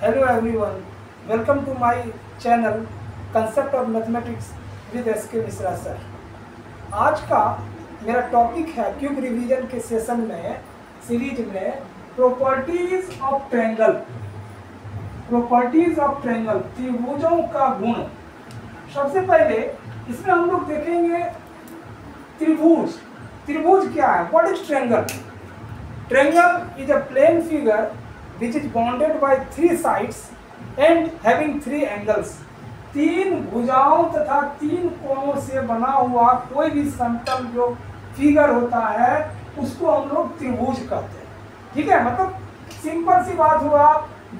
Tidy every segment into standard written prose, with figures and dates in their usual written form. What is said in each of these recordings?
Hello everyone, welcome to my channel Concept of Mathematics with SK Mishra sir. आज का मेरा topic है cube revision के सेशन में सीरीज में properties of triangle. Properties of triangle, त्रिभुजों का गुण। सबसे पहले इसमें हम लोग देखेंगे त्रिभुज। त्रिभुज क्या है? What is triangle? Triangle is a plane figure which is bounded by three sides and having three angles। तीन भुजाओं तथा तीन कोणों से बना हुआ कोई भी समतल जो फिगर होता है उसको हम लोग त्रिभुज कहते हैं। ठीक है, मतलब सिंपल सी बात हुआ,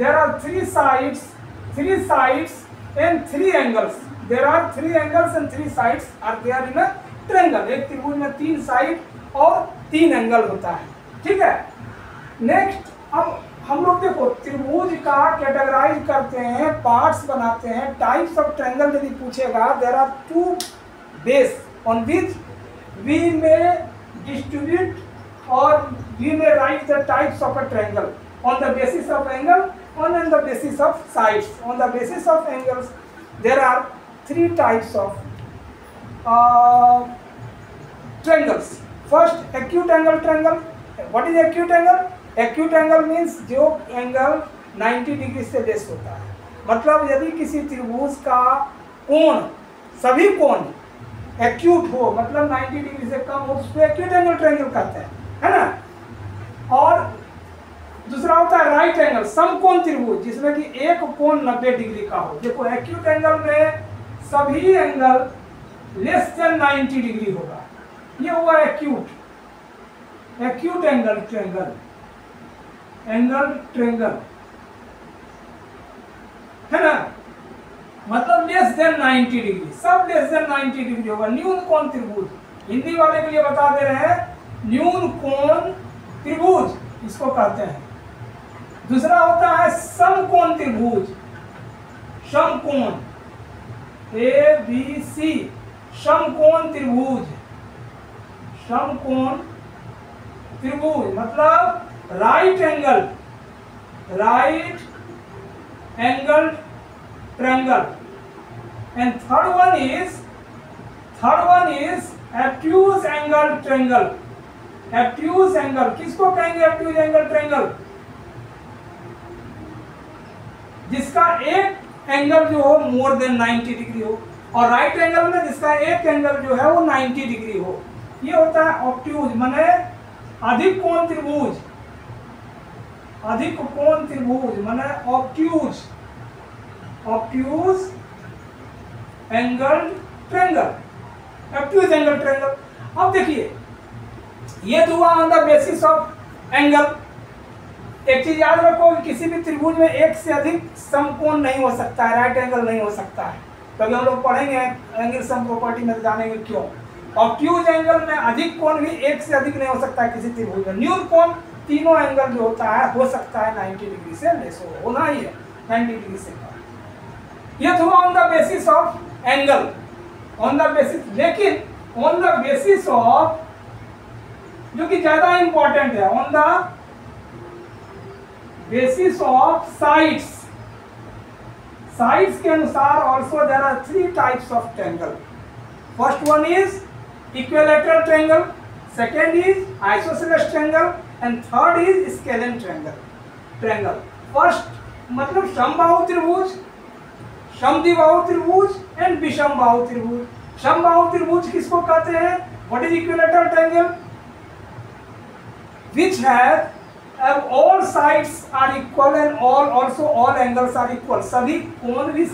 there are three sides and three angles। there are three angles and three sides are there in a triangle। एक त्रिभुज में तीन साइड और तीन एंगल होता है। ठीक है, नेक्स्ट अब हम लोग देखो त्रिभुज का कैटेगराइज करते हैं, पार्ट्स बनाते हैं। टाइप्स ऑफ ट्रायंगल यदि पूछेगा, there are two base on which we में डिस्ट्रीब्यूट और वी में write the types of a triangle on the basis of angle on the basis of sides. On the basis of angles there are three types of triangles. First, acute angle triangle. What is acute angle? Acute angle means जो angle 90 degree से less होता है। मतलब यदि किसी त्रिभुज का कोण, सभी कोण एक्यूट हो, मतलब 90 डिग्री से कम हो, उसको एक्यूट एंगल ट्रायंगल कहते हैं, है ना। और दूसरा होता है राइट एंगल, समकोण त्रिभुज, जिसमें कि एक कोण 90 डिग्री का हो। देखो एक्यूट एंगल में सभी एंगल लेस देन 90 डिग्री होगा, ये हुआ acute. Acute angle triangle, angle triangle, है ना, मतलब लेस देन 90 डिग्री, सब लेस देन 90 डिग्री होगा। न्यून कोण त्रिभुज, हिंदी वाले के लिए बता दे रहे हैं, न्यून कोण त्रिभुज इसको कहते हैं। दूसरा होता है समकोण त्रिभुज, समकोण, ABC, समकोण त्रिभुज। समकोण त्रिभुज मतलब right angle triangle. And third one is obtuse angle triangle. Obtuse angle किसको कहेंगे? एब्ट्यूज एंगल ट्रायंगल जिसका एक एंगल जो हो मोर देन 90 डिग्री हो, और राइट एंगल में जिसका एक एंगल जो है वो 90 डिग्री हो। ये होता है ऑब्ट्यूज, माने अधिक कोण त्रिभुज। अधिक कोण त्रिभुज माने obtuse, obtuse angle triangle, obtuse angle triangle. अब देखिए, ये तो हुआ on the basis of angle. एक चीज याद रखो, किसी भी त्रिभुज में एक से अधिक समकोण नहीं हो सकता है, राइट एंगल नहीं हो सकता है। कभी हम लोग पढ़ेंगे एंगल सम प्रॉपर्टी में, जानेंगे क्यों। ऑब्ट्यूज एंगल में अधिक कोण भी एक से अधिक नहीं हो सकता है किसी त्रिभुज में। न्यून कोण तीनों एंगल जो होता है हो सकता है 90 डिग्री से लेस होना ही है, 90 डिग्री से कम। ये तो on the basis of angle, on the basis, लेकिन ऑन द बेसिस ऑफ जो कि ज्यादा इंपॉर्टेंट है, on the basis of sides. Sides के अनुसार also there are three types of triangle. First one is equilateral triangle, second is isosceles triangle and third is scalene triangle। फर्स्ट मतलब समबाहु त्रिभुज, समद्विबाहु त्रिभुज एंड विषमबाहु त्रिभुज। समबाहु त्रिभुज किसको कहते हैं? What is equilateral triangle? which have all sides are equal and all angles are equal। सभी कोण भी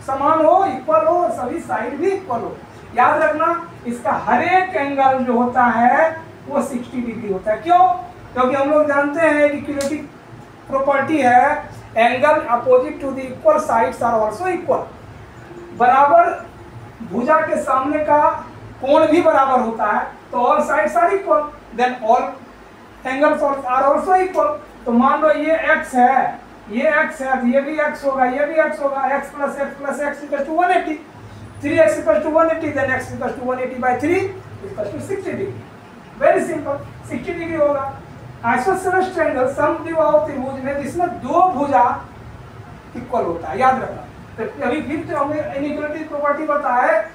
समान हो, इक्वल हो, सभी साइड भी इक्वल हो। याद रखना, इसका हर एक एंगल जो होता है वो 60 डिग्री होता है। क्यों? क्योंकि हम लोग जानते हैं इक्विलिटी प्रॉपर्टी है, angle opposite to the equal sides are also equal. बराबर भुजा के सामने का कोण भी बराबर होता है, तो all sides are equal, then all angles are also equal. तो मान लो ये x है, ये x है, तो ये भी x होगा, ये भी x होगा। x plus x equal to 180। 3x equal to 180, then x equal to 180/3 equal to 60 degree. Very simple, 60 degree होगा। आइसोसेलेस ट्रायंगल समद्विबाहु त्रिभुज में जिसमें दो भुजा इक्वल होता है, याद रखना। तो अभी फिर जो हमें इनइक्वालिटी प्रॉपर्टी बताया है,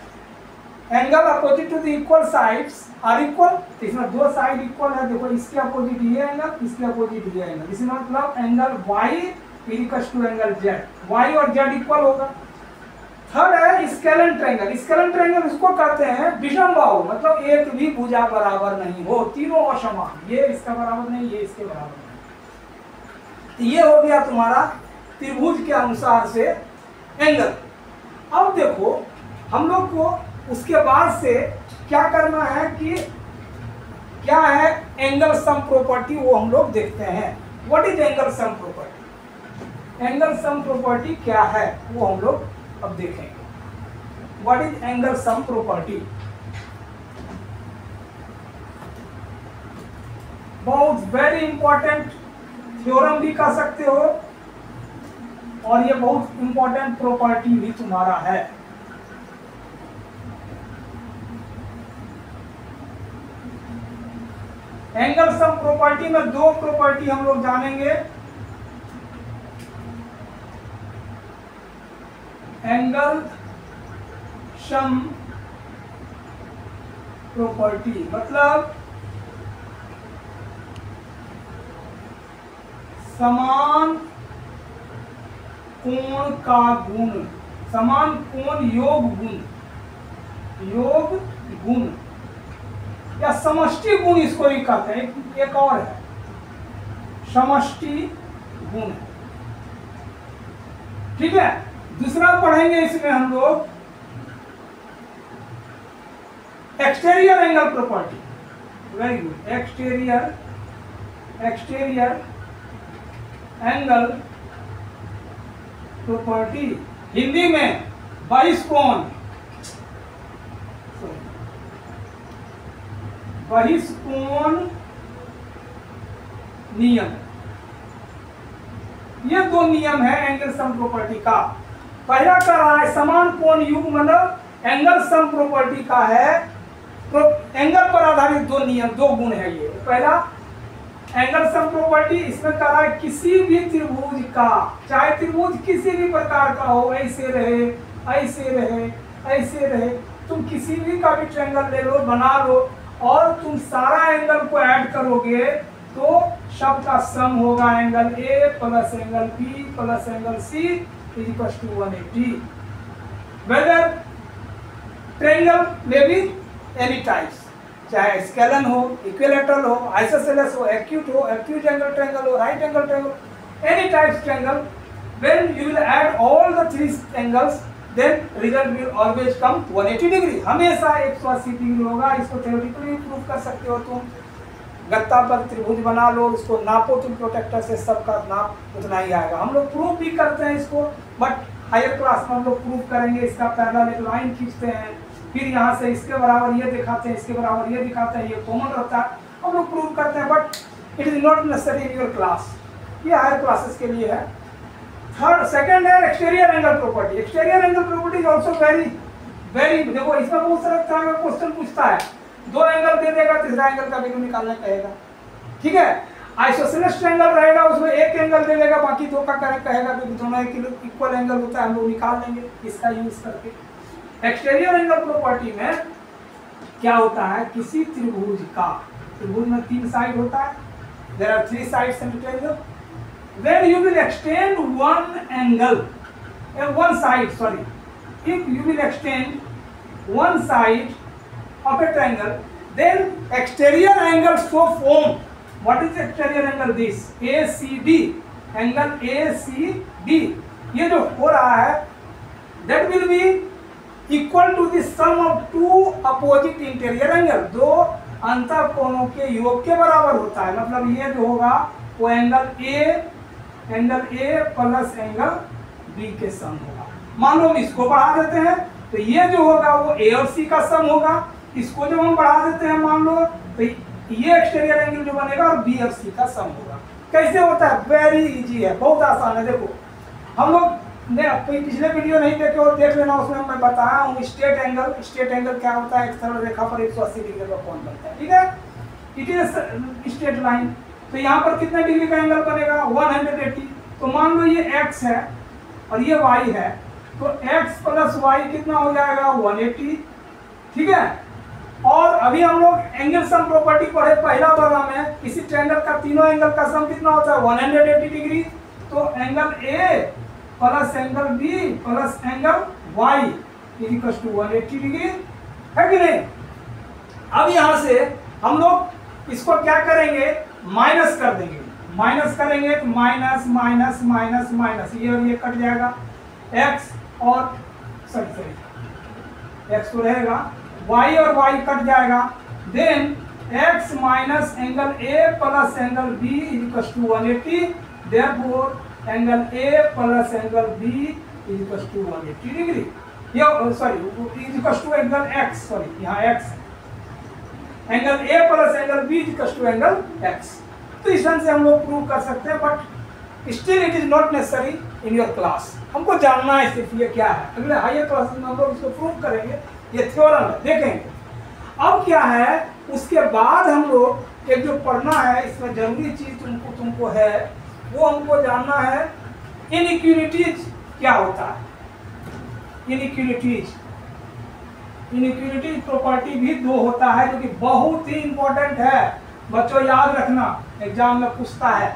angle opposite to the equal sides are equal. तो इसमें दो साइड इक्वल है, देखो इसके अपोजिट ये एंगल, इसके अपोजिट ये एंगल, इसमें मतलब angle y equals to angle z, y और z इक्वल होगा। थर्ड है स्केलन ट्रायंगल। स्केलन ट्रायंगल इसको कहते हैं विषम बाहु, मतलब एक भी भुजा बराबर नहीं हो, तीनों असमान, ये इसका बराबर नहीं, ये इसके बराबर नहीं। तो ये हो गया तुम्हारा त्रिभुज के अनुसार से एंगल। अब देखो हम लोग को उसके बाद से क्या करना है कि क्या है एंगल सम प्रॉपर्टी, वो हम लोग देखते हैं। What is angle sum property? Angle sum property क्या है वो हम लोग अब देखेंगे। What is angle sum property? बहुत वेरी इंपॉर्टेंट थ्योरम भी कह सकते हो, और ये बहुत इंपॉर्टेंट प्रॉपर्टी भी तुम्हारा है। एंगल सम प्रॉपर्टी में दो प्रॉपर्टी हम लोग जानेंगे। एंगल सम प्रॉपर्टी मतलब समान कोण का गुण, समान कोण योग गुण, योग गुण या समष्टि गुण इसको ही कहते हैं। एक और है समष्टि गुण, ठीक है। दूसरा पढ़ेंगे इसमें हम लोग exterior angle property. Very good, exterior angle property, Hindi में बहिष्कोण, बहिष्कोण नियम। ये दो नियम है एंगल सम प्रॉपर्टी का। पहला कर रहा है समान कोण युग, मतलब एंगल सम प्रॉपर्टी का है एंगल पर आधारित दो नियम, दो गुण है ये। पहला एंगल सम प्रॉपर्टी, इसमें कह रहा है किसी भी त्रिभुज का, चाहे त्रिभुज किसी भी प्रकार का हो, ऐसे रहे, ऐसे रहे, ऐसे रहे, तुम किसी भी का भी ट्रायंगल ले लो, बना लो, और तुम सारा एंगल को ऐड करोगे तो सबका सम होगा angle A plus angle B plus angle C is equal to 180। Whether triangle में भी एनी टाइप्स, चाहे स्केलन हो, इक्विलैटरल हो, आइसोसेलेस हो, एक्यूट एंगल ट्रायंगल हो, right angle triangle, any types triangle, when you will add all the three angles then result will always come 180 degree, हमेशा 180 degree होगा। इसको थ्योरेटिकली प्रूव कर सकते हो तुम। गत्ता पर त्रिभुज बना लो, इसको नापो तुम प्रोटेक्टर से, सबका नाप उतना ही आएगा। हम लोग प्रूव भी करते हैं इसको, बट हायर क्लास में हम लोग प्रूव करेंगे। इसका पैरेलल एक लाइन खींचते हैं, फिर यहाँ से इसके बराबर ये दिखाते हैं, इसके बराबर ये दिखाते हैं, ये कॉमन रहता है, हम लोग प्रूव करते हैं, but it is not necessary in your class, ये हायर क्लासेस के लिए है। थर्ड सेकंड है exterior angle property. Exterior angle property is also very very, देखो इसमें बहुत सारा तरह का क्वेश्चन पूछता है, दो एंगल दे देगा, तीसरा एंगल का वैल्यू निकालना कहेगा, ठीक है। आइसोसेलेस ट्रायंगल रहेगा, उसमें एक एंगल दे देगा, बाकी दो का कहेगा कि दोनों इक्वल एंगल होता है, हम लोग निकाल लेंगे इसका यूज करके। एक्सटीरियर एंगल प्रॉपर्टी में क्या होता है, किसी त्रिभुज का, त्रिभुज में 3 साइड होता है, there are 3 sides in triangle, when you will extend one angle, one side, sorry, if you will extend one side of a triangle, then exterior angle so form. What is exterior angle? This ACD, angle ACD, ये जो हो रहा है that will be equal to the sum of two opposite interior angle, दो अंतर कोणों के योग के बराबर होता है। मतलब ये जो होगा वो angle A plus angle B के सम होगा। मान लो हम इसको बढ़ा देते हैं तो ये जो होगा वो ए और सी का सम होगा। इसको जब हम बढ़ा देते हैं मान लो तो ये एक्सटीरियर एंगल जो बनेगा और बी और सी का सम होगा। कैसे होता है? वेरी इजी है, बहुत आसान है। देखो हम लोग ने कोई पिछले वीडियो नहीं देखे हो, देख लेना, उसमें मैं बताया हूँ स्ट्रेट एंगल। स्ट्रेट एंगल क्या होता है? एक सरल रेखा पर 180 डिग्री का कोण बनता है, ठीक है। It is straight line. तो यहाँ पर कितने डिग्री का एंगल बनेगा? 180। तो मान लो ये x है, और ये y है, तो x प्लस वाई कितना हो जाएगा 180, ठीक है। और अभी हम लोग एंगल सम प्रॉपर्टी पढ़े पहला वाला में, किसी ट्रायंगल का तीनों एंगल का सम कितना होता है 180 डिग्री। तो angle A plus angle B प्लस angle Y equals to 180 degree, है कि नहीं। अब यहाँ से हम लोग इसको क्या करेंगे, माइनस कर देंगे। माइनस करेंगे तो माइनस माइनस माइनस माइनस, ये और ये कट जाएगा, x और सॉरी x तो रहेगा, y और y कट जाएगा। Then x minus angle A plus angle B equals to 180, therefore angle A plus angle B equals to 180 degree. ये sorry equals to angle x, sorry यहाँ x angle A plus angle B equals to angle x। तो इस ढंग से हम लोग prove कर सकते हैं, but still it is not necessary in your class. हमको जानना है सिर्फ ये क्या है, अगले हायर क्लासेस में हम लोग इसको प्रूव करेंगे, ये थ्योरम है, देखेंगे। अब क्या है, उसके बाद हम लोग एक जो पढ़ना है, इसमें जरूरी चीज तुमको है, वो हमको जानना है इनइक्वालिटीज क्या होता है। इनइक्वालिटीज प्रॉपर्टी भी दो होता है, जो कि बहुत ही इंपॉर्टेंट है, बच्चों याद रखना, एग्जाम में पूछता है।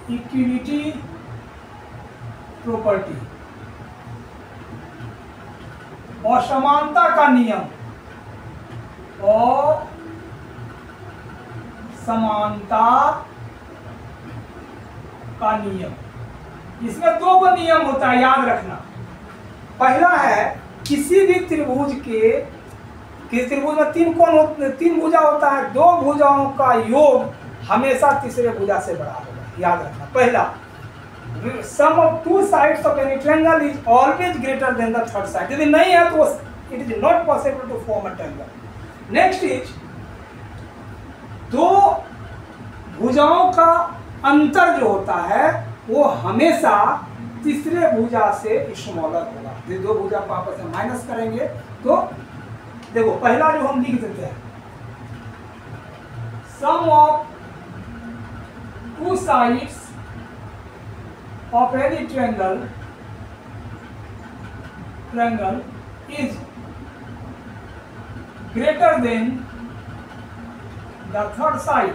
इनइक्वालिटी प्रॉपर्टी, असमानता का नियम, और समानता का नियम, इसमें दो नियम होता है, याद रखना। पहला है, किसी भी त्रिभुज किसी त्रिभुज में तीन भुजा होता है, दो भुजाओं का योग हमेशा तीसरे भुजा से बड़ा होगा, याद रखना। पहला, sum of two sides of any triangle is always greater than the third side. यदि नहीं है तो it is not possible to form a triangle. Next is, दो भुजाओं का अंतर जो होता है वो हमेशा तीसरे भुजा से स्मॉलर होगा। ये दो भुजा को आपस में माइनस करेंगे तो देखो, पहला जो हम लिख देते हैं, sum of two sides of any triangle is greater than the third side.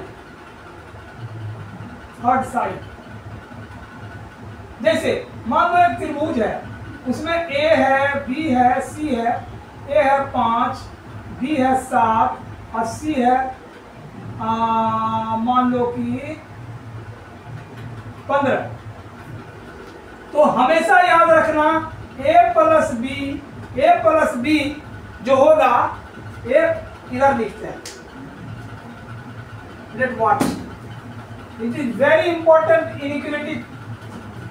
जैसे मान लो एक त्रिभुज है, उसमें A है, B है, C है। A है 5, B है 7 और C है मान लो कि 15। तो हमेशा याद रखना, A प्लस B जो होगा, A इधर लिखते हैं, let watch, it is very important. Inequality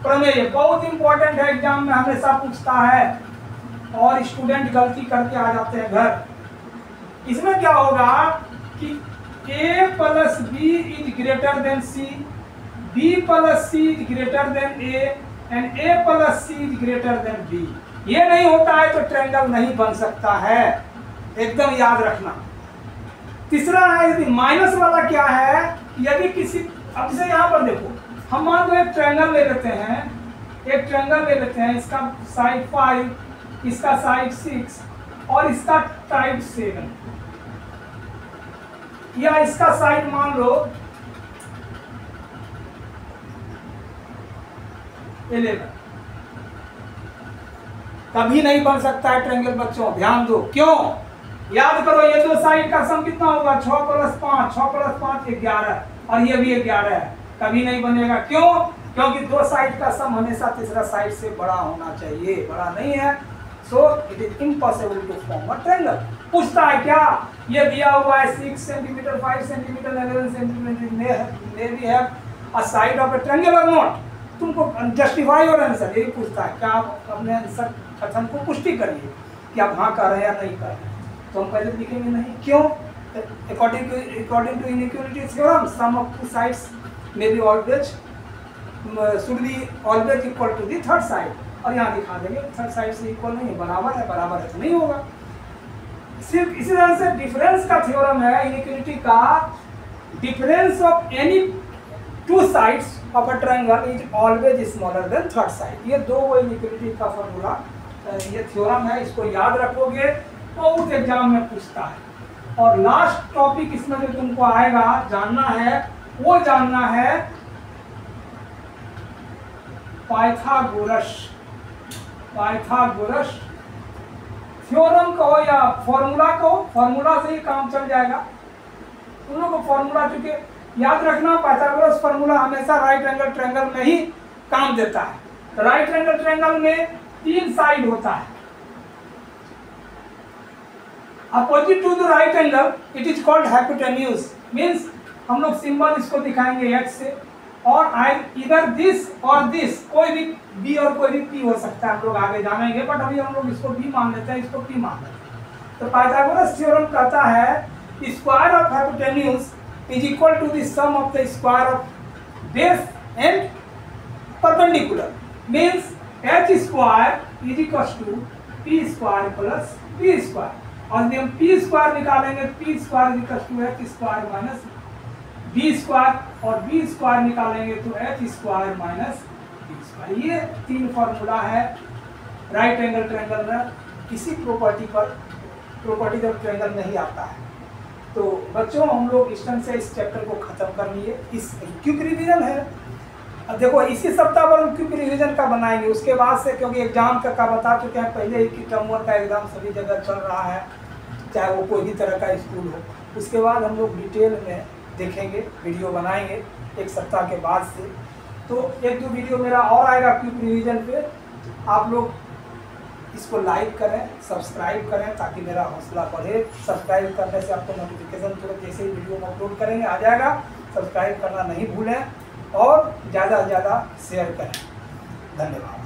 प्रमेय बहुत इंपॉर्टेंट है, एग्जाम में हमेशा पूछता है और स्टूडेंट गलती करके आ जाते हैं घर। इसमें क्या होगा कि A plus B is greater then C, B plus C is greater then A and A plus C is greater then B। ये नहीं होता है तो ट्रायंगल नहीं बन सकता है, एकदम याद रखना। तीसरा है, यदि माइनस वाला क्या है, यदि किसी, अब जैसे यहाँ पर देखो, हम मान लो एक ट्रायंगल ले लेते हैं, इसका साइड 5, इसका साइड 6 और इसका साइड 7, या इसका साइड मान लो 11। कभी नहीं बन सकता है ट्रायंगल बच्चों, ध्यान दो। क्यों? याद करो, ये दो साइड का सम कितना होगा, 6 प्लस 5 11, और ये भी 11 है, कभी नहीं बनेगा। क्यों? क्योंकि दो साइड का सम हमेशा तीसरा साइड से बड़ा होना चाहिए, बड़ा नहीं है, so it is impossible to form a triangle. पूछता है क्या, ये दिया हुआ है 6 centimetre, 5 centimetre, 11 centimetre, may be have a side of a triangle और नॉट। तुमको जस्टिफाई योर आंसर, यही पूछता है, क्या आप अपने आंसर कथन को पुष्टि करिए कि आप हाँ कर रहे हैं या नहीं कर रहे हैं। तो हम पहले लिखेंगे नहीं, क्यों? According to inequality theorem, sum of two sides may be always should be always equal to the third side, और यहाँ दिखा देंगे थर्ड साइड से इक्वल नहीं है, बराबर है तो नहीं होगा। सिर्फ इसी तरह से डिफरेंस का थ्योरम है इनइक्वालिटी का, difference of any two sides of a triangle is always smaller than third side. ये दो इनइक्वालिटी का फॉर्मूला, ये थ्योरम है, इसको याद रखोगे, बहुत एग्जाम में पूछता है। और लास्ट टॉपिक इसमें जो तुमको आएगा जानना है, वो जानना है पाइथागोरस थ्योरम कहो या फॉर्मूला कहो, फॉर्मूला से ही काम चल जाएगा। उन लोगों को फॉर्मूला चूंकि याद रखना, पाइथागोरस फॉर्मूला हमेशा राइट एंगल ट्रायंगल में ही काम देता है। राइट एंगल ट्रायंगल में 3 साइड होता है। Opposite to the right angle it is called hypotenuse, means हम लोग सिंबल इसको दिखाएंगे एच से, और इधर दिस और दिस, कोई भी बी और कोई भी पी हो सकता है, हम लोग आगे जानेंगे, बट अभी हम लोग इसको बी मान लेते हैं, इसको पी मान लेते हैं। तो पाइथागोरस थ्योरम कहता है square of hypotenuse is equal to the sum of the square of base and perpendicular, means H square is equal to P square plus B square. और जब हम पी स्क्वायर निकालेंगे, P square is equal to H square minus B square, और B square निकालेंगे तो H square minus B square. ये 3 formula है right angle triangle में। किसी प्रॉपर्टी जब ट्रायंगल नहीं आता है। तो बच्चों हम लोग इस ढंग से इस चैप्टर को खत्म कर लिए। इस क्विक रिवीजन है, अब देखो इसी सप्ताह पर हम क्विक रिवीजन का बनाएंगे। उसके बाद से, क्योंकि एग्जाम का बता चुके हैं पहले ही कि टर्म 1 का एग्जाम सभी जगह चल रहा है, चाहे वो कोई भी तरह का स्कूल हो। उसके बाद हम लोग डिटेल में देखेंगे, वीडियो बनाएंगे एक सप्ताह के बाद से। तो 1-2 वीडियो मेरा और आएगा क्विक रिवीजन पे। आप लोग इसको लाइक करें, सब्सक्राइब करें, ताकि मेरा हौसला बढ़े। सब्सक्राइब करने से आपको नोटिफिकेशन तुरंत जैसे ही वीडियो में अपलोड करेंगे आ जाएगा। सब्सक्राइब करना नहीं भूलें और ज़्यादा से ज़्यादा शेयर करें। धन्यवाद।